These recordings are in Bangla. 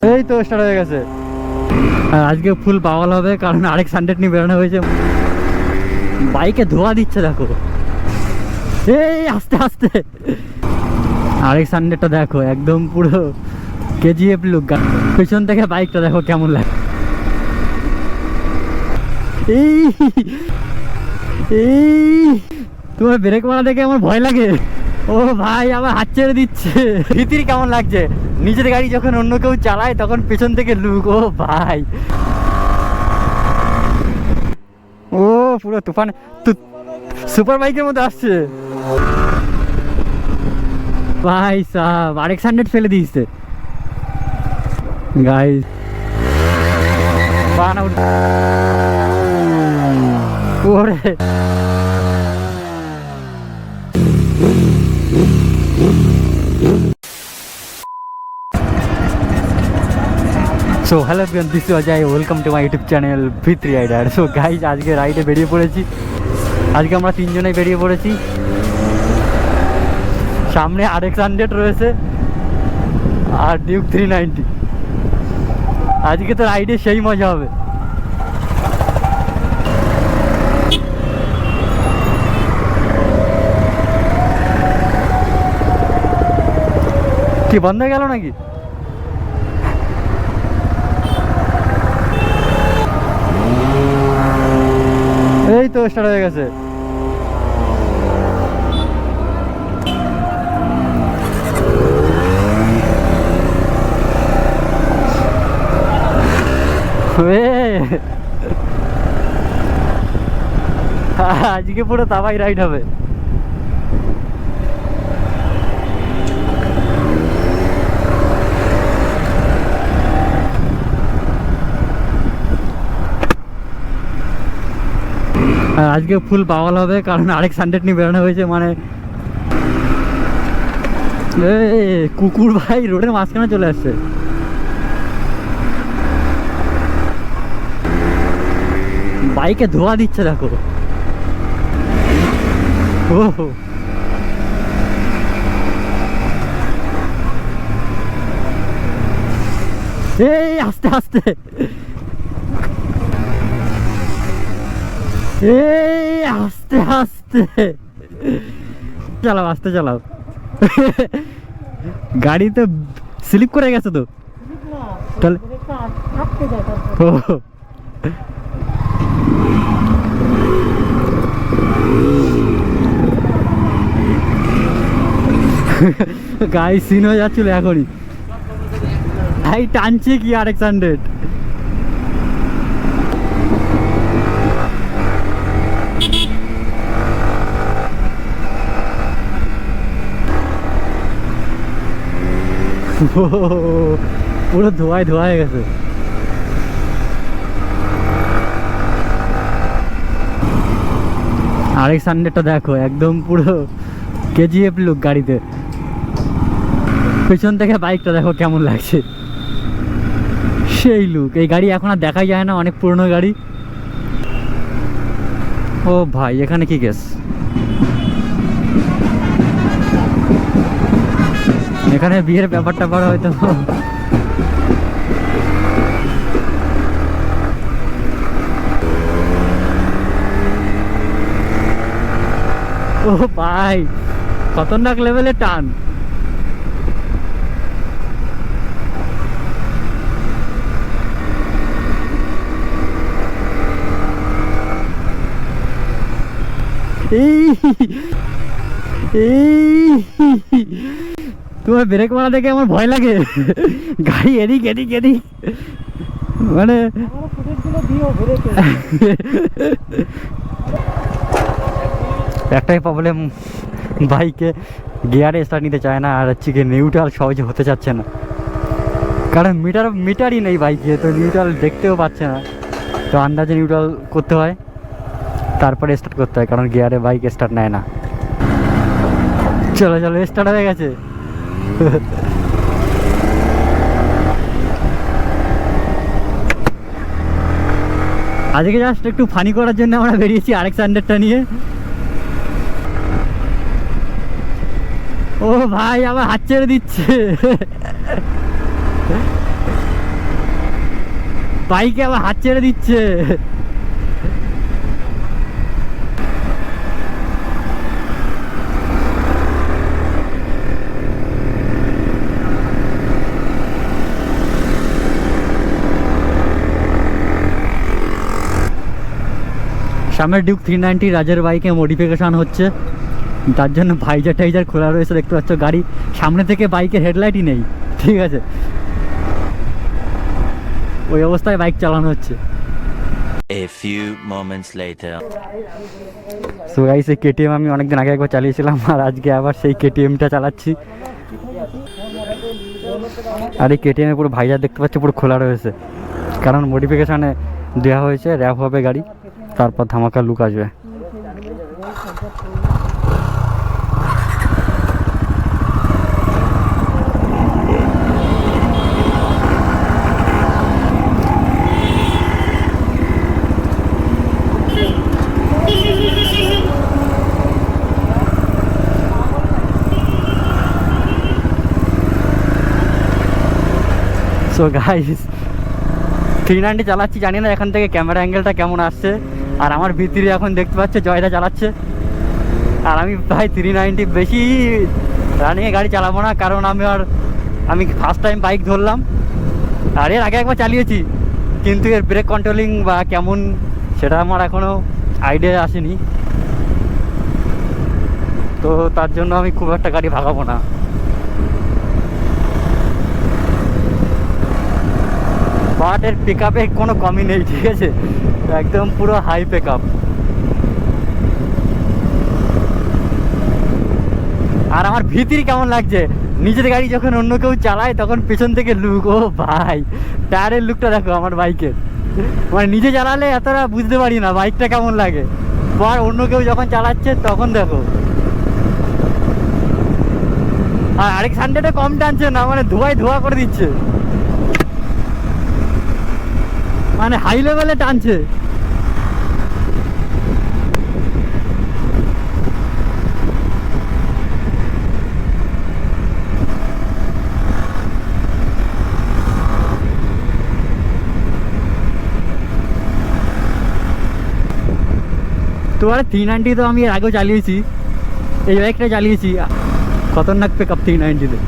এই তো স্টার্ট হয়ে গেছে। আজকে ফুল পাওয়াল হবে কারণ আরেক সানডেট নিয়ে বেরোনো হয়েছে। বাইকে ধোয়া দিচ্ছে দেখো, এই আস্তে আস্তে। আরেক সানডেটটা দেখো একদম পুরো কেজিএফ লুক। পেছন থেকে বাইকটা দেখো কেমন লাগে। এই এই তোমার ব্রেক মারা দেখে আমার ভয় লাগে। ও ভাই আবার হাত ছেড়ে দিচ্ছে। ভীতির কেমন লাগছে নিজের গাড়ি যখন অন্য কেউ চালায় তখন পেছন থেকে লুক। ও ভাই, ও পুরো তুফান সুপার বাইকের মতো আসছে ভাই সাহেব। আরেক সানডেট ফেলে দিয়েছে গাইস। ওরে so hello everyone, this is Ajay, welcome to my YouTube channel ভিত্রি রাইডার। সো গাইজ আজকে রাইডে বেরিয়ে পড়েছি। আজকে আমরা তিনজনেই বেরিয়ে পড়েছি। সামনে RX 100 রয়েছে আর ডিউক 390। আজকে তো রাইডে সেই মজা হবে। কি বন্ধ হয়ে গেল নাকি? এই তো স্টার্ট হয়ে গেছে। আজকে পুরো তাবাই রাইড হবে। আজকে ফুল পাওয়াল হবে কারণ আরেক সানডেট নিয়ে বেরোনো হয়েছে। মানে কুকুর ভাই রোডের মাঝখানে চলে আসছে। বাইকে ধোয়া দিচ্ছে দেখো। ও এই আস্তে আস্তে, এই আস্তে আস্তে চালাও, আস্তে চালাও। গাড়ি তো স্লিপ করে গেছে তো। তাহলে গাড়ি সিন হয়ে যাচ্ছিল এখনই। এই টানছে কি RX 100। পুরো ধোয়ায় ধোয়া হয়ে গেছে। RX 100টা দেখো একদম পুরো কেজিএফ লুক গাড়িতে। পেছন থেকে বাইকটা দেখো কেমন লাগছে, সেই লুক। এই গাড়ি এখন আর দেখাই যায় না, অনেক পুরনো গাড়ি। ও ভাই এখানে কি কেস? এখানে বিয়ের ব্যাপারটা বড় হয়তো। ও ভাই খতরনাক লেভেলের টান। এই এই তোমার ব্রেক মারা দেখে আমার ভয় লাগে। গাড়ি এদিক এদিক এদিক, মানে একটাই প্রবলেম, বাইকে গিয়ারে স্টার্ট নিতে চায় না। আর হচ্ছে কি নিউট্রাল সহজে হতে চাচ্ছে না, কারণ মিটারই নেই বাইকে। তো নিউট্রাল দেখতেও পাচ্ছে না, তো আন্দাজে নিউট্রাল করতে হয়, তারপরে স্টার্ট করতে হয়, কারণ গিয়ারে বাইক স্টার্ট নেয় না। চলো চলো স্টার্ট হয়ে গেছে। আজকে জাস্ট একটু ফানি করার জন্য আমরা বেরিয়েছি RX 100টা নিয়ে। ও ভাই আবার হাত ছেড়ে দিচ্ছে। বাইকে আবার হাত ছেড়ে দিচ্ছে। সামনের ডিউক 390 রাজের বাইকে মডিফিকেশান হচ্ছে, তার জন্য ভাইজার টাইজার খোলা রয়েছে দেখতে পাচ্ছ। গাড়ি সামনে থেকে বাইকের হেডলাইটই নেই, ঠিক আছে, ওই অবস্থায় বাইক চালানো হচ্ছে। A few moments later. So guys, এই কেটিএম আমি অনেকদিন আগে একবার চালিয়েছিলাম, আর আজকে আবার সেই কেটিএমটা চালাচ্ছি। আর এই কেটিএমে পুরো ভাইজার দেখতে পাচ্ছি পুরো খোলা রয়েছে, কারণ মডিফিকেশানে দেওয়া হয়েছে, র্যাপ হবে গাড়ি, তারপর ধামাকা লুক আসবে। সো গাইস, 390 চালাচ্ছি, জানি না এখান থেকে ক্যামেরা অ্যাঙ্গেলটা কেমন আসছে। আর আমার ভিতরে এখন দেখতে পাচ্ছে জয়দা চালাচ্ছে, আর আমি প্রায় 390 বেশি রানিংয়ে গাড়ি চালাবো না, কারণ আমি ফার্স্ট টাইম বাইক ধরলাম। আর এর আগে একবার চালিয়েছি, কিন্তু এর ব্রেক কন্ট্রোলিং বা কেমন সেটা আমার এখনও আইডিয়া আসেনি, তো তার জন্য আমি খুব একটা গাড়ি ভাগাবো না। বাট এর পিক আপে কোনো কমই নেই, ঠিক আছে, একদম পুরো হাই পিক আপ। আর আমার ভিতরে কেমন লাগছে, নিজের গাড়ি যখন অন্য কেউ চালায় তখন পেছন থেকে লুক, ও ভাই টায়ারের লুকটা দেখো আমার বাইকের, মানে নিজে চালালে এতটা বুঝতে পারি না বাইকটা কেমন লাগে, আর অন্য কেউ যখন চালাচ্ছে তখন দেখো। আর আরেক সানডেটা কম টানছে না, মানে ধোয়া করে দিচ্ছে, মানে হাই লেভেলে টানছে। তোমার 390 তো আমি এর আগেও চালিয়েছি, এই বাইকটা চালিয়েছি, খতরনাক পিক আপ 390-তে।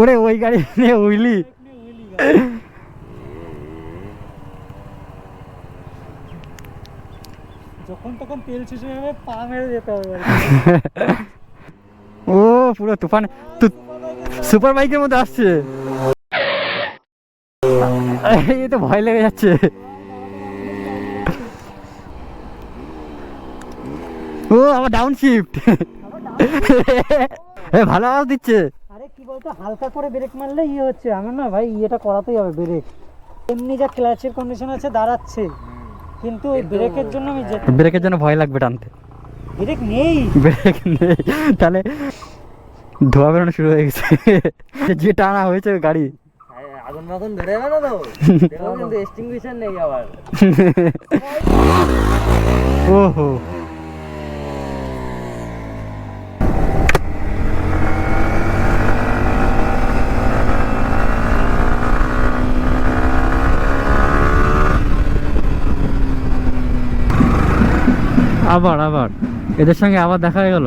ওরে ওই গাড়ি নিয়ে উইলি, যখন তখন তেল শেষ হয়ে যাবে, পা মেরে যেতে হবে। ও পুরো তুফান, সুপার বাইকের মধ্যে আসছে, এই তো ভয় লেগে যাচ্ছে। ও আবার ডাউন শিফট, ভালো আওয়াজ দিচ্ছে। আরে কি বলতো, হালকা করে ব্রেক মারলে ইয়ে হচ্ছে, আমার না ভাই ইয়েটা করাতেই হবে ব্রেক। এমনি যা ক্লাচের কন্ডিশন আছে দাঁড়াচ্ছে, কিন্তু ওই ব্রেকের জন্য আমি যেতে, ব্রেকের জন্য ভয় লাগবে টানতে, ব্রেক নেই তাহলে ধোয়া বেরোনো শুরু হয়ে গেছে, যে টানা হয়েছে গাড়ি আগুন মাগুন ধরে যাবে না তো, কিন্তু এক্সটিংগুইশার নেই আবার। ওহো, আবার এদের সঙ্গে আবার দেখা হয়ে গেল।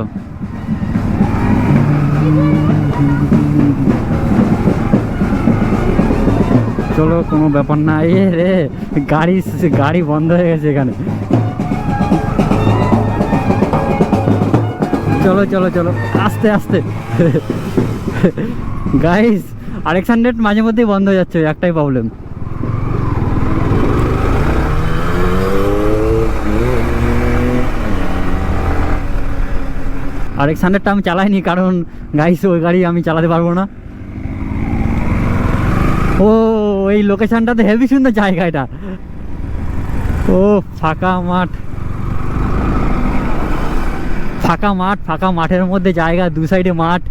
চলো কোনো ব্যাপার না, এ রে গাড়ি বন্ধ হয়ে গেছে এখানে। চলো চলো চলো আস্তে আস্তে। গাইস RX-100 মাঝে মধ্যেই বন্ধ হয়ে যাচ্ছে, একটাই প্রবলেম। RX-100টা আমি চালাইনি, কারণ গাইস ওই গাড়ি আমি চালাতে পারবো না। ও এই লোকেশনটাতে হেভি সুন্দর জায়গা এটা। ও ফাঁকা মাঠ, ফাঁকা মাঠ, ফাঁকা মাঠের মধ্যে জায়গা, দু সাইডে মাঠ।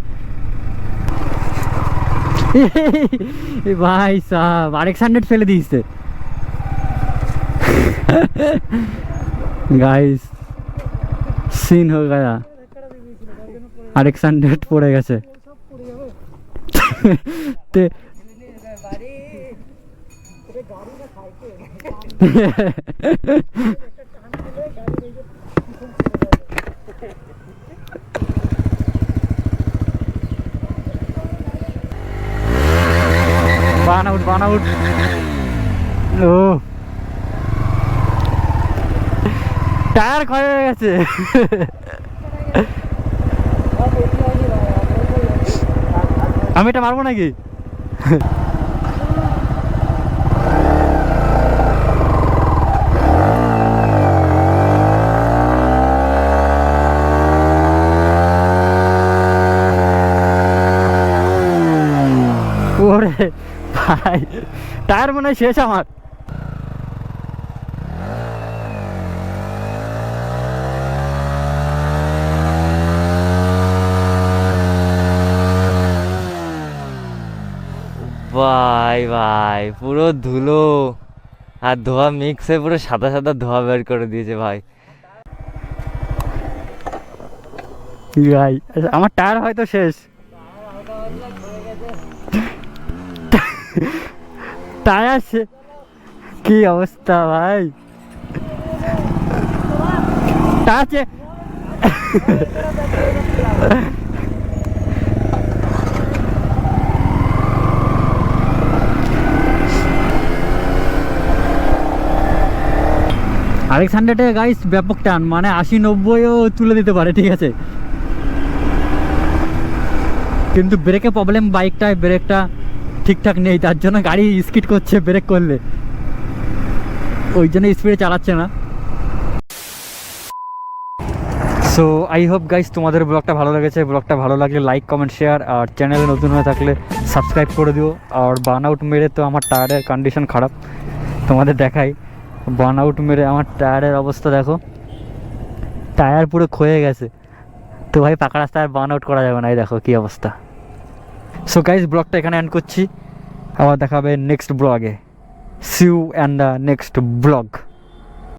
ভাই সাহেব RX-100 ফেলে দিয়েছে গাইস, সিন হয়ে গয়া। RX-100 পড়ে গেছে। Burn out. ও টায়ার ক্ষয় হয়ে গেছে। আমি এটা মারবো নাকি? ওরে ভাই, টায়ার মনে হয় শেষ আমার। ভাই ভাই পুরো ধুলো আর ধোয়া মিক্সে পুরো সাদা সাদা ধোয়া বের করে দিয়েছে ভাই। ভাই আমার টায়ার হয়তো শেষ। টায়ার কি অবস্থা ভাই, টায়ার RX-100 গাইস ব্যাপক টান, মানে 80-90ও তুলে দিতে পারে, ঠিক আছে। কিন্তু ব্রেকে প্রবলেম, বাইকটায় ব্রেকটা ঠিকঠাক নেই, তার জন্য গাড়ি স্কিড করছে ব্রেক করলে, ওই জন্য স্পিডে চালাচ্ছে না। সো আই হোপ গাইস তোমাদের ব্লগটা ভালো লেগেছে। ব্লগটা ভালো লাগলে লাইক, কমেন্ট, শেয়ার, আর চ্যানেলে নতুন হয়ে থাকলে সাবস্ক্রাইব করে দিও। আর বার্ন আউট মেরে তো আমার টায়ারের কন্ডিশন খারাপ, তোমাদের দেখাই। বার্ন আউট মেরে আমার টায়ারের অবস্থা দেখো, টায়ার পুরো ক্ষয়ে গেছে। তো ভাই পাকা রাস্তায় আর বার্ন আউট করা যাবে না, এই দেখো কী অবস্থা। সো গাইস ব্লগটা এখানে এন্ড করছি, আবার দেখা হবে নেক্সট ব্লগে। See you and the next blog.